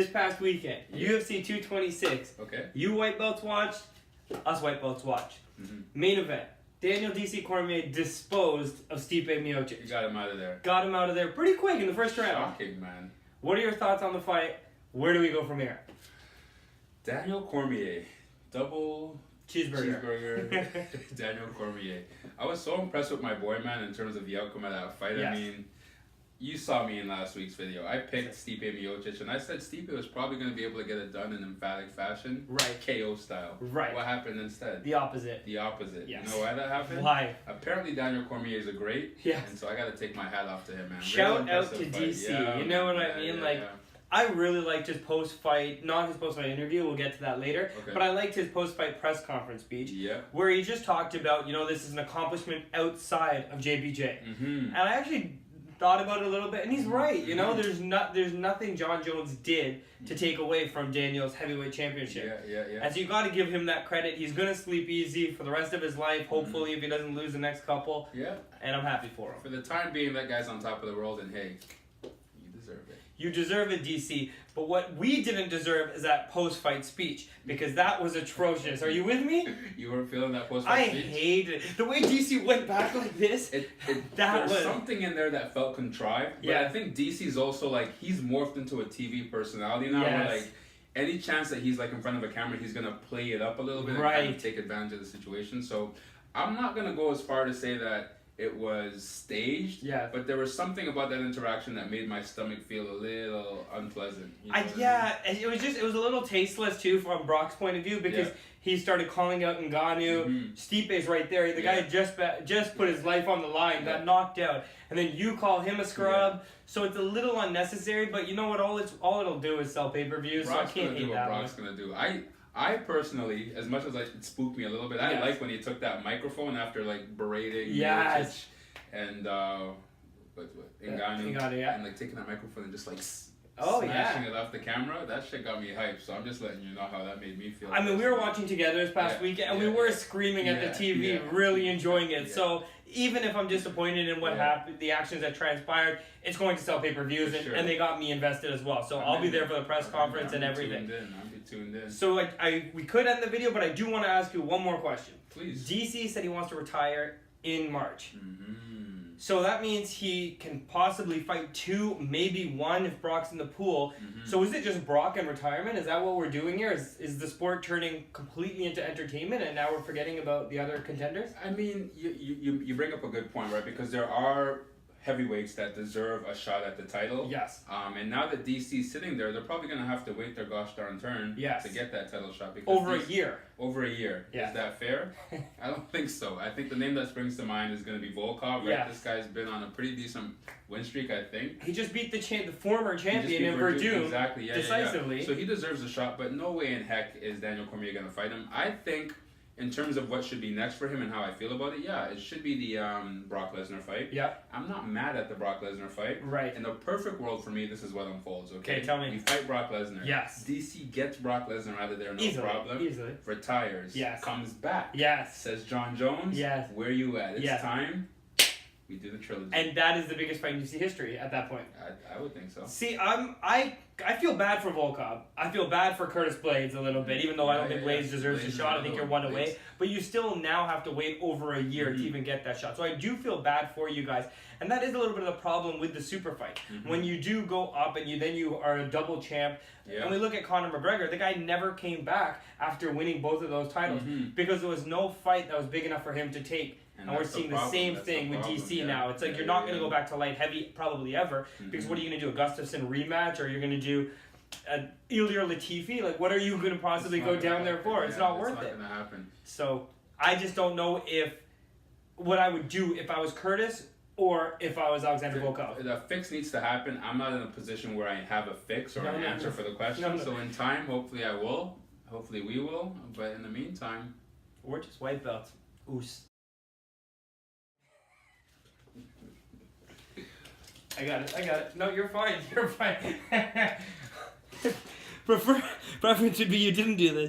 This past weekend, UFC 226. Okay. You white belts watched, us white belts watched. Main event. Daniel DC Cormier disposed of Stipe Miocic. You got him out of there. Got him out of there pretty quick in the first round. Shocking, man. What are your thoughts on the fight? Where do we go from here? Daniel Cormier. Double Cheeseburger. Daniel Cormier. I was so impressed with my boy, man, in terms of the outcome of that fight. Yes. I mean, you saw me in last week's video. I picked Stipe Miocic, and I said Stipe was probably going to be able to get it done in emphatic fashion. Right. KO style. Right. What happened instead? The opposite. The opposite. Yes. You know why that happened? Why? Apparently Daniel Cormier is a great. Yes. And so I got to take my hat off to him, man. Shout out to fight. DC. Yeah, you know what I mean? Yeah. I really liked his post-fight, not his post-fight interview, we'll get to that later, Okay. but I liked his post-fight press conference speech, Yeah. where he just talked about, this is an accomplishment outside of JBJ. And I actually thought about it a little bit, and he's right, there's nothing John Jones did to take away from Daniel's heavyweight championship. Yeah. And so you got to give him that credit. He's going to sleep easy for the rest of his life, hopefully, if he doesn't lose the next couple. Yeah. And I'm happy for him. For the time being, that guy's on top of the world, and hey, you deserve it. You deserve it, DC. But what we didn't deserve is that post-fight speech, because that was atrocious. Are you with me? You weren't feeling that post-fight speech? I hated it. The way DC went back like this, there's something in there that felt contrived. But Yeah. I think DC's also, he's morphed into a TV personality now. Yes. Where, any chance that he's, in front of a camera, he's going to play it up a little bit and kind of take advantage of the situation. So I'm not going to go as far to say that it was staged, but there was something about that interaction that made my stomach feel a little unpleasant. It was a little tasteless too from Brock's point of view, because he started calling out Ngannou. Stipe's right there. The guy just put his life on the line, got knocked out, and then you call him a scrub. So it's a little unnecessary, but you know what? All it'll do is sell pay-per-views. So I can't hate that. Brock's gonna do. I personally, as much as it spooked me a little bit, I like when he took that microphone after berating Miocic and Ngannou, and taking that microphone and just smashing it off the camera. That shit got me hyped. So I'm just letting you know how that made me feel. I mean, we were watching together this past weekend, and we were screaming at the TV, really enjoying it. So even if I'm disappointed in what happened, the actions that transpired, it's going to sell pay-per-views, and they got me invested as well. So I'll be there for the press conference and everything. Tuned in. So we could end the video, but I do want to ask you one more question. Please. DC said he wants to retire in March. So that means he can possibly fight 2, maybe 1 if Brock's in the pool. So is it just Brock and retirement? Is that what we're doing here? Is the sport turning completely into entertainment, and now we're forgetting about the other contenders? I mean, you bring up a good point, right? Because there are heavyweights that deserve a shot at the title. Yes. And now that DC's sitting there, they're probably going to have to wait their gosh darn turn to get that title shot. Because Over a year. Over a year. Yes. Is that fair? I don't think so. I think the name that springs to mind is going to be Volkov. Right? This guy's been on a pretty decent win streak, I think. He just beat the former champion in Verdun decisively. So he deserves a shot, but no way in heck is Daniel Cormier going to fight him. I think, in terms of what should be next for him and how I feel about it, it should be the Brock Lesnar fight. Yeah. I'm not mad at the Brock Lesnar fight. Right. In the perfect world for me, this is what unfolds, okay? Okay, tell me. You fight Brock Lesnar. Yes. DC gets Brock Lesnar out of there, no problem. Easily. Retires. Yes. Comes back. Yes. Says John Jones. Yes. Where you at? It's time. We do the trilogy. And that is the biggest fight in UFC history at that point. I would think so. See, I feel bad for Volkov. I feel bad for Curtis Blades a little bit, even though I don't think Blades deserves a shot. I think you're 1 away. But you still now have to wait over a year to even get that shot. So I do feel bad for you guys. And that is a little bit of the problem with the super fight. When you do go up and then you are a double champ. And we look at Conor McGregor, the guy never came back after winning both of those titles because there was no fight that was big enough for him to take. And we're seeing the same thing with DC now. It's like you're not going to go back to light heavy probably ever, because what are you going to do, a Gustafsson rematch, or you're going to do an Ilir Latifi? What are you going to possibly go down there for? It's not worth it. It's not going to happen. So I just don't know what I would do if I was Curtis or if I was Alexander Volkov. The fix needs to happen. I'm not in a position where I have a fix or an answer for the question. So in time, hopefully I will. Hopefully we will. But in the meantime, we're just white belts. Oos. I got it. No, you're fine. Preference would be you didn't do this.